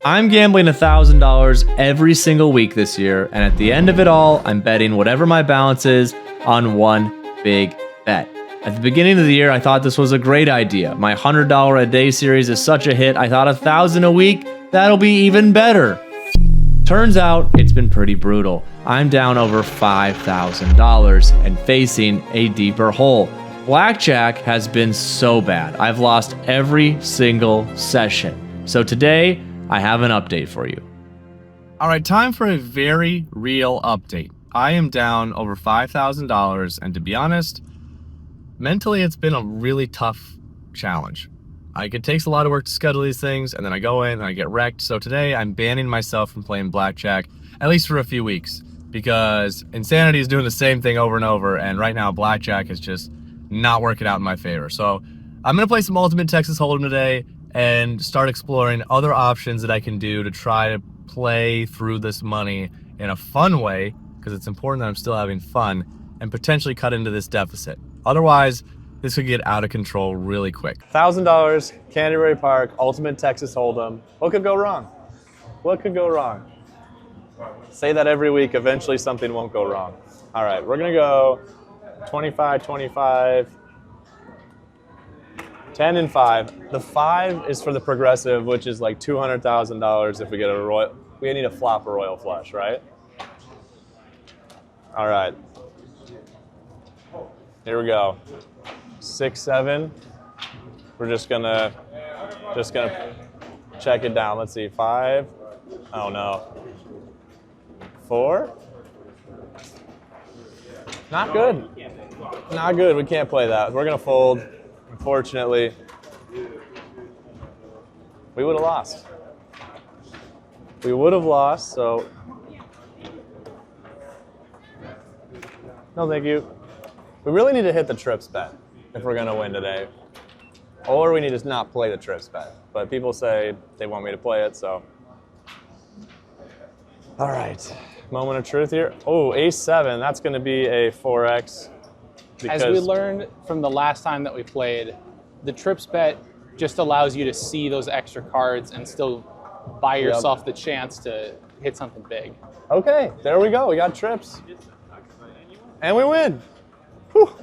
I'm gambling $1,000 every single week this year, and at the end of it all, I'm betting whatever my balance is on one big bet. At the beginning of the year, I thought this was a great idea. My $100 a day series is such a hit, I thought $1,000 a week, that'll be even better. Turns out, it's been pretty brutal. I'm down over $5,000 and facing a deeper hole. Blackjack has been so bad. I've lost every single session. So today, I have an update for you. All right, time for a very real update. I am down over $5,000, and to be honest, mentally it's been a really tough challenge. It takes a lot of work to schedule these things, and then I go in and I get wrecked. So today I'm banning myself from playing blackjack, at least for a few weeks, because insanity is doing the same thing over and over, and right now blackjack is just not working out in my favor. So I'm gonna play some Ultimate Texas Hold'em today and start exploring other options that I can do to try to play through this money in a fun way, because it's important that I'm still having fun, and potentially cut into this deficit. Otherwise, this could get out of control really quick. $1,000, Canterbury Park, Ultimate Texas Hold'em. What could go wrong? What could go wrong? Say that every week, eventually something won't go wrong. All right, we're gonna go 25, 25, 10 and 5. The 5 is for the progressive, which is like $200,000 if we get a royal. We need a flop or royal flush, right? All right. Here we go. 6, 7. We're just gonna check it down. Let's see. 5. Oh no. 4. Not good. Not good. We can't play that. We're gonna fold. Unfortunately, we would have lost. We would have lost, so no thank you. We really need to hit the trips bet if we're gonna win today. Or we need to not play the trips bet. But people say they want me to play it, so. All right, moment of truth here. Oh, ace 7, that's gonna be a 4x. As we learned from the last time that we played, the trips bet just allows you to see those extra cards and still buy yourself the chance to hit something big. Okay, there we go. We got trips. And we win. Whew.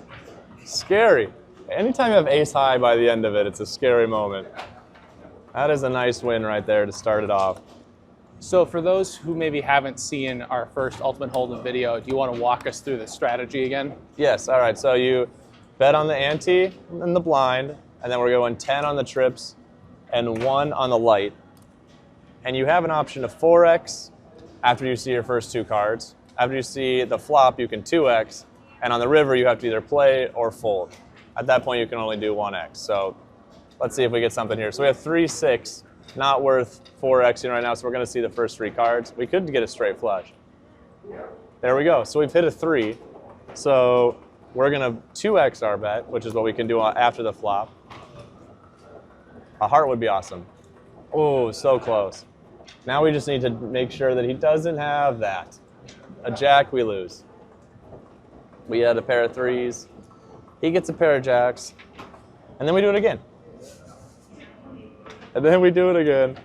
Scary. Anytime you have ace high by the end of it, it's a scary moment. That is a nice win right there to start it off. So for those who maybe haven't seen our first Ultimate Hold'em video, do you want to walk us through the strategy again? Yes, all right. So you bet on the ante and the blind, and then we're going 10 on the trips and 1 on the light. And you have an option of 4x after you see your first 2 cards. After you see the flop, you can 2x, and on the river, you have to either play or fold. At that point, you can only do 1x. So let's see if we get something here. So we have 3, 6. Not worth 4xing right now, so we're going to see the first 3 cards. We could get a straight flush. There we go. So we've hit a 3. So we're going to 2x our bet, which is what we can do after the flop. A heart would be awesome. Oh, so close. Now we just need to make sure that he doesn't have that. A jack, we lose. We had a pair of 3s. He gets a pair of jacks. And then we do it again. And then we do it again.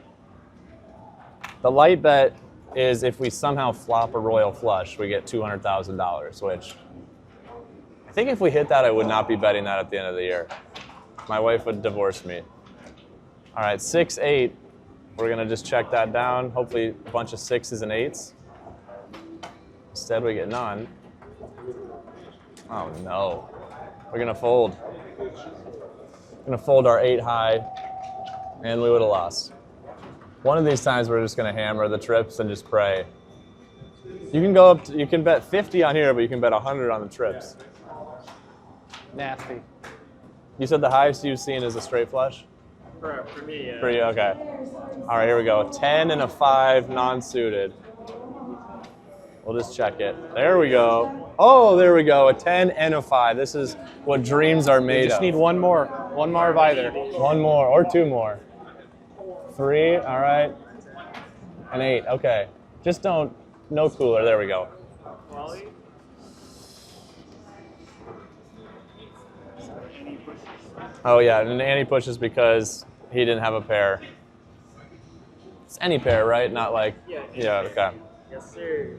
The light bet is if we somehow flop a royal flush, we get $200,000, which I think if we hit that, I would not be betting that at the end of the year. My wife would divorce me. All right, 6, 8. We're gonna just check that down. Hopefully a bunch of 6s and 8s. Instead, we get none. Oh no. We're gonna fold. We're gonna fold our 8 high. And we would have lost. One of these times we're just gonna hammer the trips and just pray. You can go up to, you can bet 50 on here, but you can bet 100 on the trips. Nasty. You said the highest you've seen is a straight flush? For me, yeah. For you, okay. All right, here we go. 10 and a 5 non-suited. We'll just check it. There we go. Oh, there we go. A 10 and a 5. This is what dreams are made of. We just need one more of either. One more or 2 more. 3, all right. An 8, okay. Just don't, no cooler, there we go. Oh yeah, and Annie pushes because he didn't have a pair. It's any pair, right? Not like, yeah, okay. Yes, sir.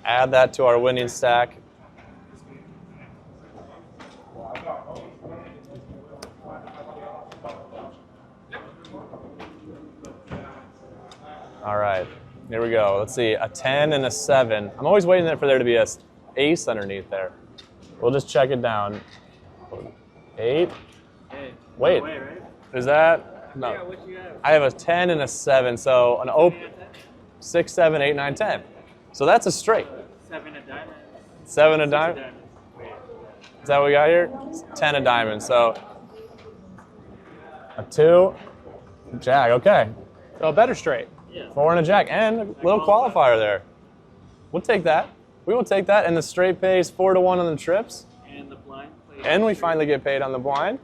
Add that to our winning stack. All right, here we go. Let's see, a 10 and a 7. I'm always waiting for there to be a ace underneath there. We'll just check it down. 8. Hey, Wait, way, right? is that? No. Yeah, what you have? I have a 10 and a 7, so an open 6, 7, 8, 9, 10. So that's a straight. 7 of diamonds. 7 of 6 diamonds. diamonds. Wait. Is that what we got here? 10 of diamonds. So a 2, jack. Okay. So a better straight. Yeah. 4 and a jack, and a little qualifier there. We'll take that. We will take that, and the straight pays 4 to 1 on the trips, And the blind plate. and we finally get paid on the blind.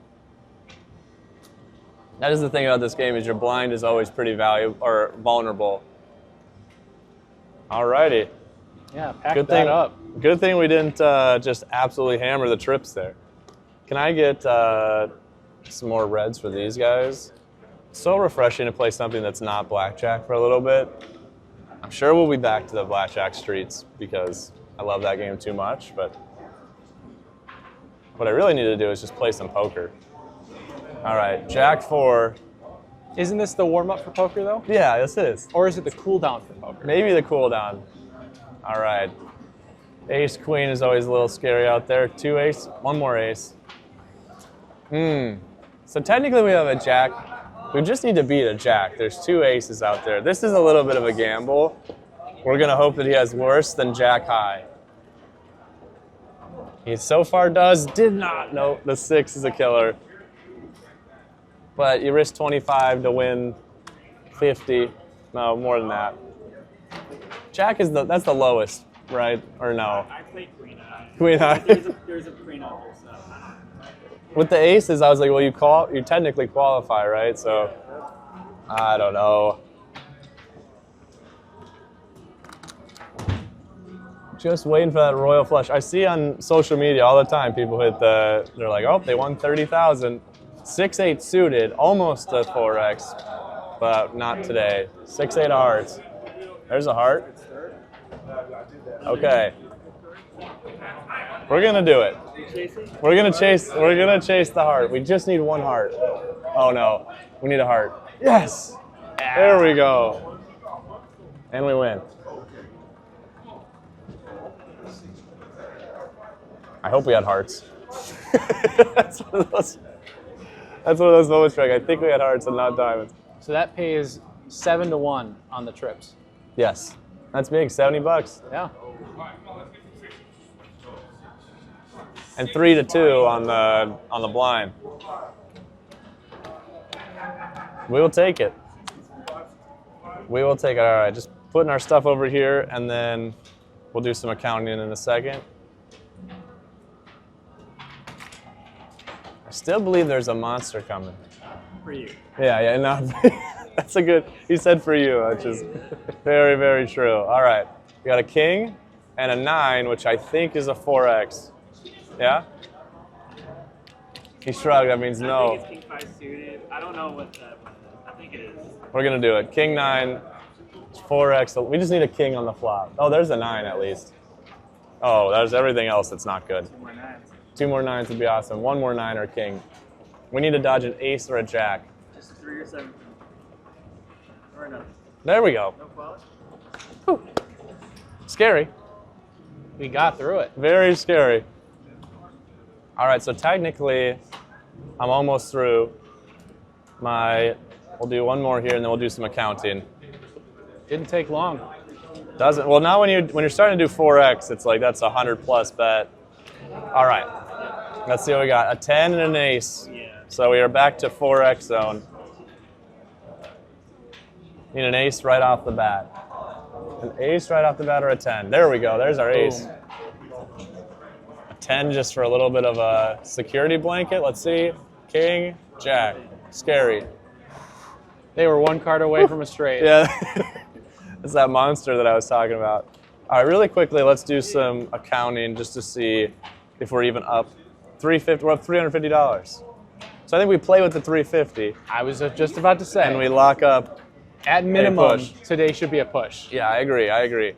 That is the thing about this game, is your blind is always pretty valuable or vulnerable. Alrighty. Yeah, pack Good that thing. up. Good thing we didn't just absolutely hammer the trips there. Can I get some more reds for these guys? So refreshing to play something that's not blackjack for a little bit. I'm sure we'll be back to the blackjack streets because I love that game too much, but what I really need to do is just play some poker. All right, jack 4. Isn't this the warm up for poker though? Yeah, this is. Or is it the cool down for poker? Maybe the cooldown. All right. Ace queen is always a little scary out there. 2 ace, 1 more ace. So technically we have a jack. We just need to beat a jack. There's 2 aces out there. This is a little bit of a gamble. We're gonna hope that he has worse than jack high. He so far did not. No, the 6 is a killer. But you risk 25 to win 50. No, more than that. Jack is that's the lowest, right? Or no? I played queen high. Queen high. There's a queen up there, so. With the aces, I was like, well, you technically qualify, right? So, I don't know. Just waiting for that royal flush. I see on social media all the time people they're like, oh, they won 30,000. 6-8 suited, almost a 4X, but not today. 6-8 hearts. There's a heart. Okay. We're gonna do it. We're gonna chase the heart. We just need 1 heart. Oh no, we need a heart. Yes! There we go. And we win. I hope we had hearts. That's one of those moments where I think we had hearts and not diamonds. So that pays 7 to 1 on the trips. Yes. That's big, $70. Yeah. And 3 to 2 on the blind. We will take it. We will take it. All right, just putting our stuff over here, and then we'll do some accounting in a second. I still believe there's a monster coming. For you. Yeah, no. That's a good, he said for you, which is very, very true. All right, we got a king and a 9, which I think is a 4X. Yeah? He shrugged, that means no. I think it's king 5 suited. I don't know what that one is. I think it is. We're gonna do it. King 9, 4X. We just need a king on the flop. Oh, there's a 9 at least. Oh, there's everything else that's not good. 2 more 9s. 2 more 9s would be awesome. 1 more 9 or king. We need to dodge an ace or a jack. Just 3 or 7. Or no. There we go. No quality? Whew. Scary. We got through it. Very scary. All right, so technically, I'm almost through. We'll do 1 more here, and then we'll do some accounting. Didn't take long. Doesn't, well, now when you're starting to do 4X, it's like that's a 100+ bet. All right, let's see what we got. A 10 and an ace. Yeah. So we are back to 4X zone. Need an ace right off the bat. An ace right off the bat or a 10. There we go, there's our ace. Boom. A 10 just for a little bit of a security blanket. Let's see, king, jack, scary. They were 1 card away from a straight. Yeah, it's that monster that I was talking about. All right, really quickly, let's do some accounting just to see if we're even up. $350, we're up $350. So I think we play with the 350 I was just about to say. and we lock up At minimum, push. today should be a push. Yeah, I agree.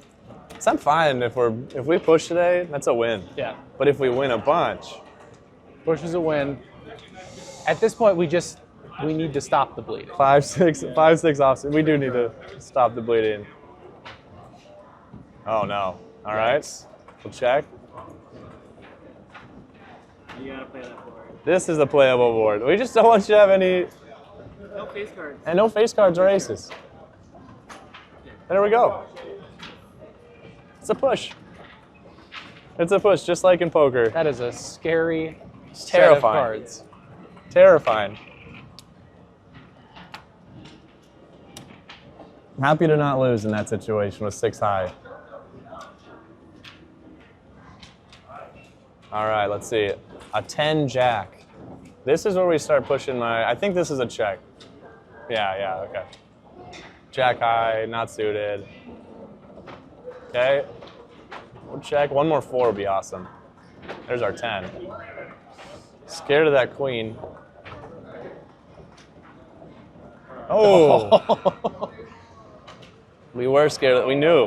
So I'm fine if we push today, that's a win. Yeah. But if we win a bunch, Push is a win. At this point, we need to stop the bleeding. 5-6 off. We do need to stop the bleeding. Oh no. All right. We'll check. You gotta play that board. This is the playable board. We just don't want you to have any No face cards. and no face cards or aces. There we go. It's a push. It's a push, just like in poker. That is a scary It's set of terrifying. cards. Terrifying. I'm happy to not lose in that situation with 6 high. All right, let's see. A 10 jack. This is where we start pushing I think this is a check. Yeah, okay. Jack high, not suited. Okay. We'll check. One more 4 would be awesome. There's our 10. Scared of that queen. Oh! We were scared. We knew.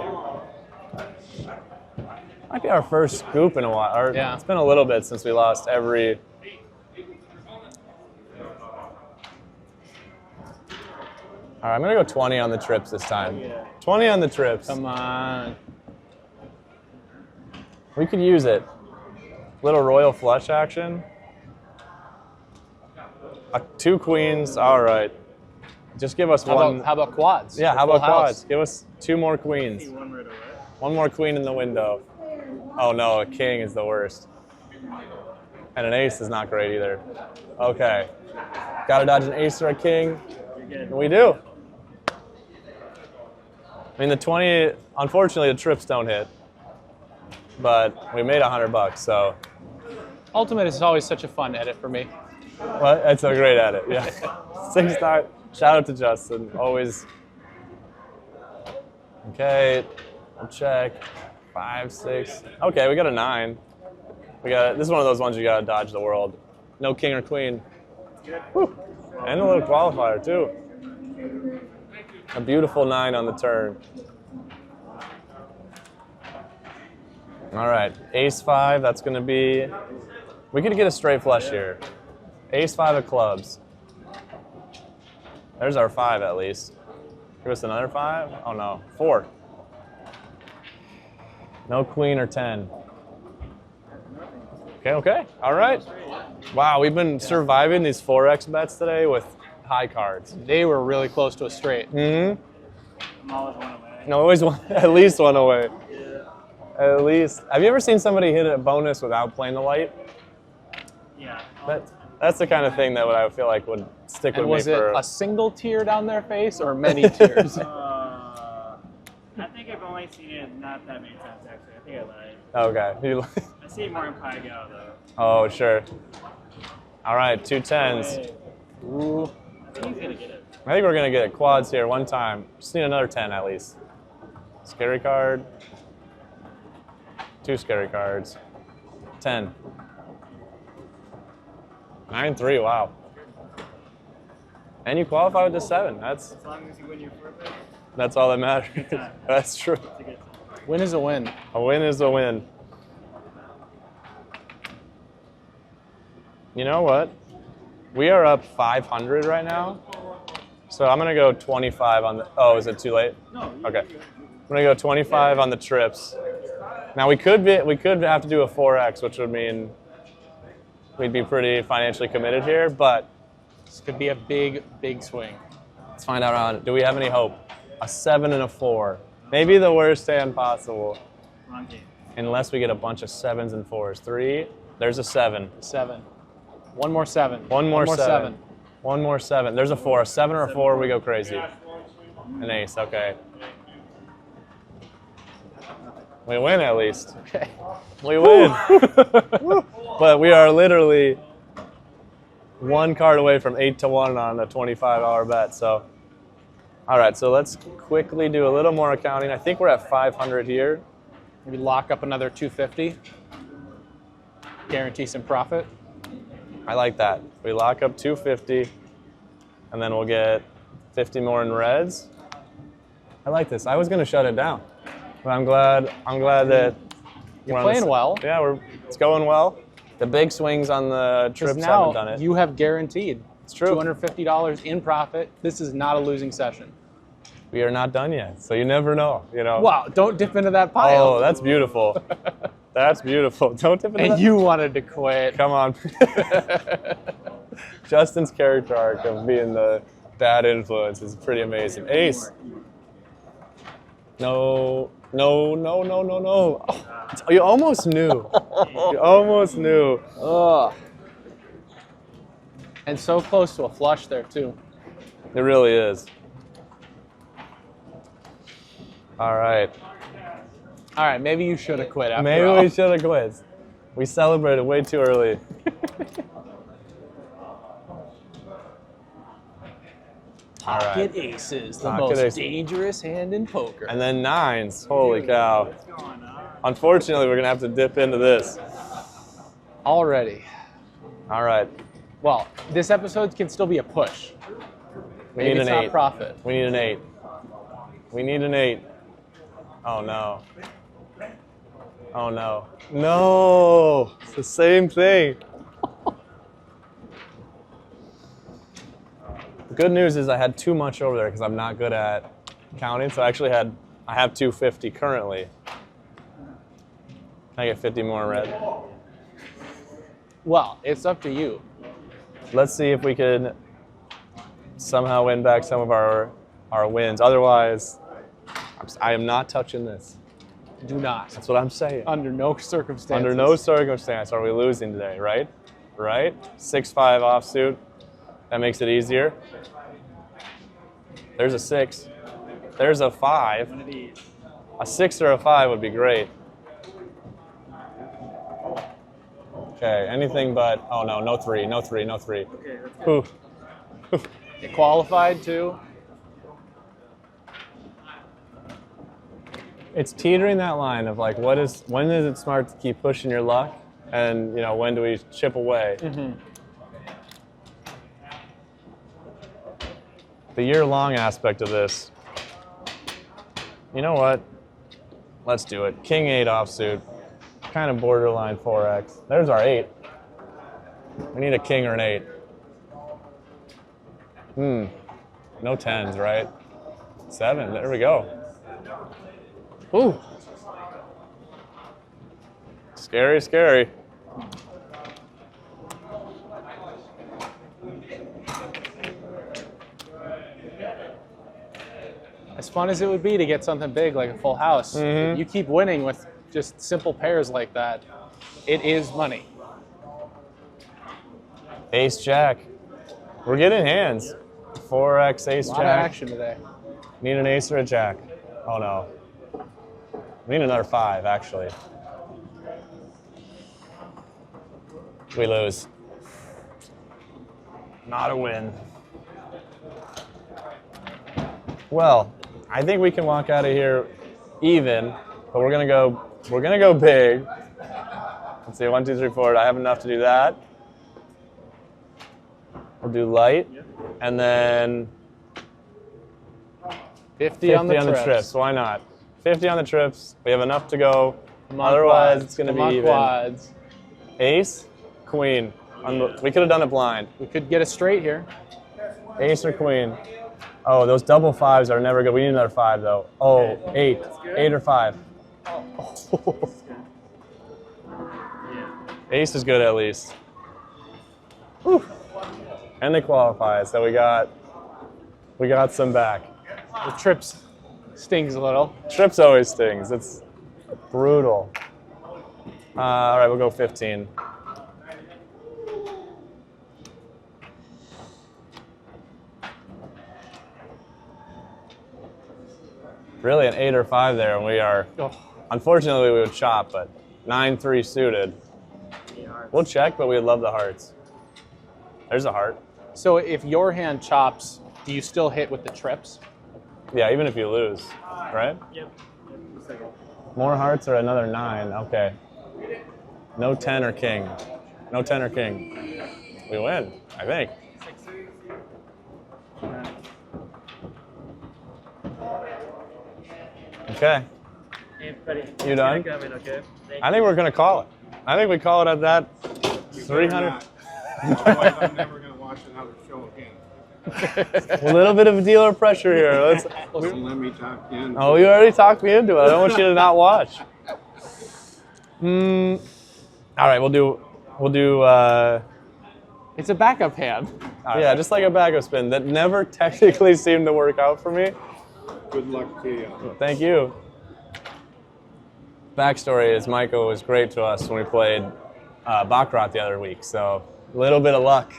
Might be our first scoop in a while. Or Yeah. It's been a little bit since we lost every. All right, I'm gonna go 20 on the trips this time. 20 on the trips. Come on. We could use it. Little royal flush action. 2 queens. All right. Just give us one. How about quads? Yeah, For how full about house? quads? Give us 2 more queens. See one right away. One more queen in the window. Oh no, a king is the worst. And an ace is not great either. Okay. Gotta dodge an ace or a king. You're good. And we do. I mean, the 20, unfortunately, the trips don't hit. But we made $100, so. Ultimate is always such a fun edit for me. Well, it's a great edit, yeah. 6-star. Shout out to Justin, always. Okay, we'll check. 5, 6. Okay, we got a 9. This is one of those ones you gotta dodge the world. No king or queen. Whew. And a little qualifier too. A beautiful 9 on the turn. All right, ace 5, that's gonna be, we could get a straight flush here. Ace 5 of clubs. There's our 5 at least. Give us another 5? Oh no, 4. No queen or 10. Okay, all right. Wow, we've been surviving these 4x bets today with high cards. They were really close to a straight. Mm-hmm. I'm always one away. No, always one, at least one away. Yeah. At least. Have you ever seen somebody hit a bonus without playing the light? Yeah. That's the kind of thing that I feel like would stick And with was me it for. a single tear down their face or many tears? I think I've only seen it not that many times actually. I think I lied. Okay. I see it more in Pai Gow though. Oh, sure. All right, 2 10s. Hey, Ooh. I think he's gonna get it. I think we're gonna get quads here one time. Just need another 10 at least. Scary card. 2 scary cards. 10. 9-3. Wow. And you qualify with the 7. As long as you win your forfeit, That's all that matters. time. That's true. it's a good time. Win is a win. A win is a win. You know what? We are up 500 right now. So I'm gonna go 25 on the. Oh, is it too late? No. Okay. I'm gonna go 25 on the trips. Now we could have to do a 4x, which would mean we'd be pretty financially committed here. But This could be a big, big swing. let's find out on. Do we have any hope? A 7 and a 4. Maybe the worst hand possible, Wrong game. unless we get a bunch of 7s and 4s. 3. There's a 7. 7. One more 7. One more 7. 7. One more 7. There's a 4. A 7 or a 4, we go crazy. An ace, okay. We win at least. Okay. We win. But we are literally 1 card away from 8-1 on a $25 bet. So, all right, so let's quickly do a little more accounting. I think we're at 500 here. Maybe lock up another 250. Guarantee some profit. I like that. We lock up 250, and then we'll get 50 more in reds. I like this. I was gonna shut it down, but I'm glad that You're playing well. Yeah, it's going well. The big swings on the trips haven't done it. You have guaranteed It's true. $250 in profit. This is not a losing session. We are not done yet, so you never know. Wow, don't dip into that pile. Oh, that's beautiful. That's beautiful. Don't dip into that. And you wanted to quit. Come on. Justin's character arc of being the bad influence is pretty amazing. Ace. No. Oh, you almost knew. You almost knew. Ugh. And so close to a flush there, too. It really is. All right. All right, maybe you should have quit after Maybe all. we should have quit. We celebrated way too early. Pocket aces, the Pocket most aces. dangerous hand in poker. And then nines. Holy cow. Unfortunately, we're going to have to dip into this. Already. All right. Well, this episode can still be a push. We Maybe need it's an not 8. profit. We need an 8. We need an 8. Oh, no. Oh, no. No! It's the same thing. The good news is I had too much over there because I'm not good at counting. So I have 250 currently. Can I get 50 more red? Well, it's up to you. Let's see if we can somehow win back some of our wins. Otherwise, I am not touching this. Do not. That's what I'm saying. Under no circumstances. Under no circumstance are we losing today, right? Right? 6-5 offsuit. That makes it easier. There's a 6. There's a 5. One of these. A 6 or a 5 would be great. Okay, anything but, oh no, no 3, no 3, no 3. Okay, that's good. Ooh. You qualified too. It's teetering that line of like, when is it smart to keep pushing your luck? And, when do we chip away? Mm-hmm. The year-long aspect of this. You know what? Let's do it. King 8 offsuit. Kind of borderline 4x. There's our 8. We need a king or an 8. No 10s, right? 7. There we go. Ooh. Scary, scary. As fun as it would be to get something big like a full house, Mm-hmm. if you keep winning with just simple pairs like that, it is money. Ace Jack. We're getting hands. 4x Ace A lot of Jack. action today. Need an ace or a jack. Oh no. We need another 5, actually. We lose. Not a win. Well, I think we can walk out of here even, but we're gonna go big. Let's see, 1, 2, 3, 4. I have enough to do that. We'll do light, and then 50 on the trips. Why not? 50 on the trips. We have enough to go. Come on, Otherwise, quads. it's going to Come on, be even. quads. Ace, queen. We could have done it blind. We could get it straight here. Ace or queen. Oh, those double 5s are never good. We need another 5, though. Oh, Okay. 8. That's good. 8 or 5. Yeah. Ace is good at least. Whew. And they qualify, so we got some back. The trips stings a little. Trips always stings. It's brutal. All right, we'll go 15. Really an 8 or 5 there, and we are, unfortunately we would chop, but 9-3 suited. We'll check, but we would love the hearts. There's a heart. So if your hand chops, do you still hit with the trips? Yeah, even if you lose, right? Yep. Looks like it. More hearts or another 9, okay. No 10 or king. No 10 or king. We win, I think. 6-3. Okay. Hey, buddy. You done? Coming, okay? I think we're going to call it. I think we call it at that 300. Otherwise, I'm never going to watch another show again. A little bit of dealer pressure here. Don't let me talk in. Oh, you already talked me into it. I don't want you to not watch. All right, we'll do. It's a backup hand. Yeah, just like a backup spin that never technically seemed to work out for me. Good luck to you. Thank you. Backstory is Michael was great to us when we played Baccarat the other week, so a little bit of luck.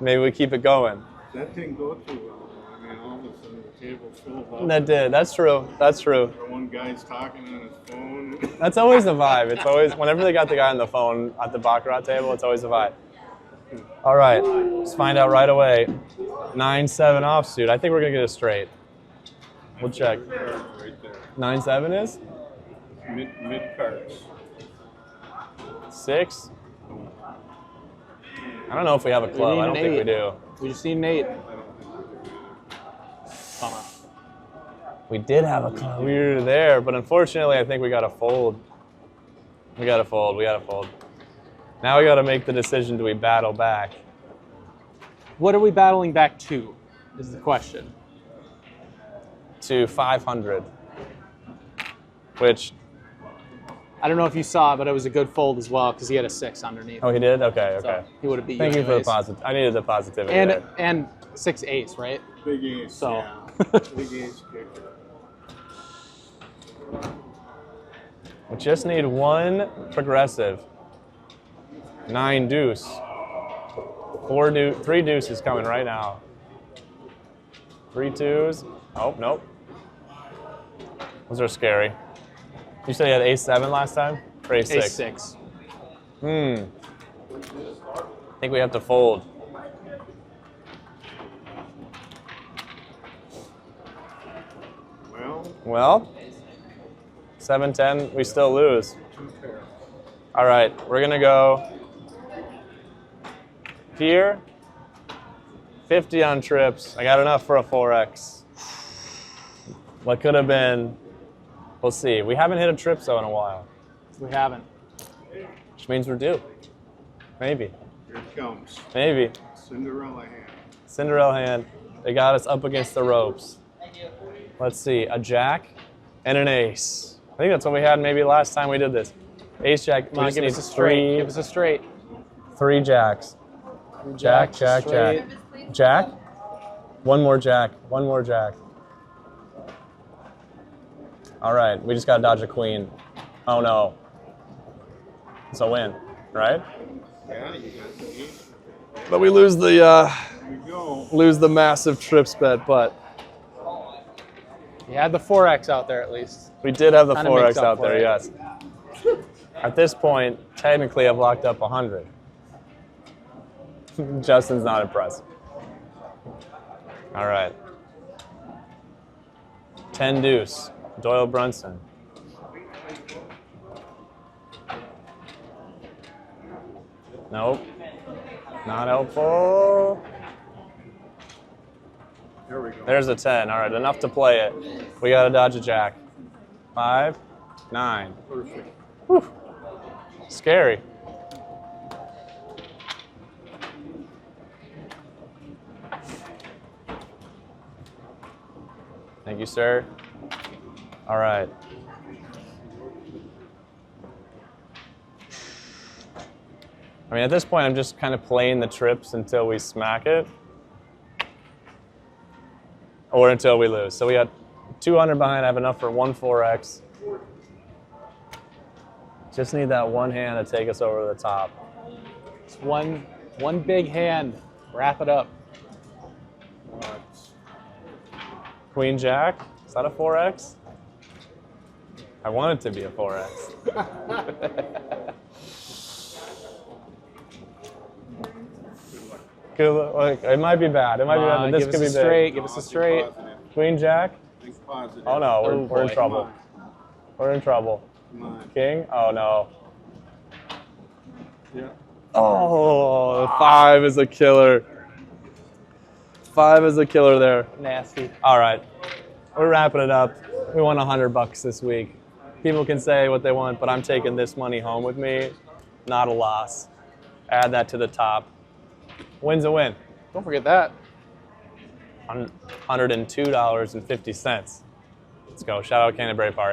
Maybe we keep it going. That didn't go too well. I mean, all of a sudden the table's filled up. That did. That's true. That's true. One guy's talking on his phone. That's always the vibe. It's always, whenever they got the guy on the phone at the Baccarat table, it's always the vibe. All right, let's find out right away. 9-7 offsuit. I think we're going to get it straight. We'll check. Right there. 9-7 is? Mid cards. 6? I don't know if we have a club. I don't think we do. We just need an 8. Bummer. We did have a club. We were there, but unfortunately, I think we got to fold. We got to fold. Now we got to make the decision, do we battle back? What are we battling back to, is the question. To 500, which... I don't know if you saw it, but it was a good fold as well because he had a 6 underneath. Oh, he did? Okay. So he would have beat Thank you for the anyways. positive. I needed the positivity. And there. and 6 ace, right? Big ace. So. Yeah. Big ace kicker. We just need one progressive. 9 deuce. 3 deuces coming right now. 3 twos. Oh, nope. Those are scary. You said you had ace-7 last time? Or ace-6? Ace-6. I think we have to fold. Well, 7-10, we still lose. All right, we're gonna go here. 50 on trips. I got enough for a 4X. What could have been? We'll see. We haven't hit a trip so in a while. We haven't. Which means we're due. Maybe. Here it comes. Maybe. Cinderella hand. Cinderella hand. They got us up against the ropes. Let's see. A jack and an ace. I think that's what we had maybe last time we did this. Ace, jack. Come on, give us a straight. Give us a straight. 3 jacks. Jack, jack, jack. Jack? One more jack. One more jack. All right, we just got to dodge a queen. Oh no. It's a win, right? Yeah, you got the ace. But we lose the There you go. massive trips bet, but You had the 4X out there at least. we did have the Kinda 4X makes up out for there, it. yes. At this point, technically I've locked up 100. Justin's not impressed. All right. 10 deuce. Doyle Brunson. Nope. Not helpful. There we go. There's a 10. All right, enough to play it. We got to dodge a jack. 5, 9. Perfect. Whew. Scary. Thank you, sir. All right. I mean, at this point, I'm just kind of playing the trips until we smack it. Or until we lose. So we got 200 behind. I have enough for 1 4X. Just need that one hand to take us over the top. It's one big hand. Wrap it up. Queen Jack. Is that a 4X? I want it to be a 4X. Good luck. It might be bad. It might be bad, but this Give could us be a big. straight. Give us a straight. Queen Jack. Think positive. Oh no, we're in boy. trouble. We're in trouble. Come on. King. Oh no. Yeah. Oh, 5 is a killer. 5 is a killer there. Nasty. All right, we're wrapping it up. We won $100 this week. People can say what they want, but I'm taking this money home with me. Not a loss. Add that to the top. Win's a win. Don't forget that. $102.50. Let's go. Shout out Canterbury Park.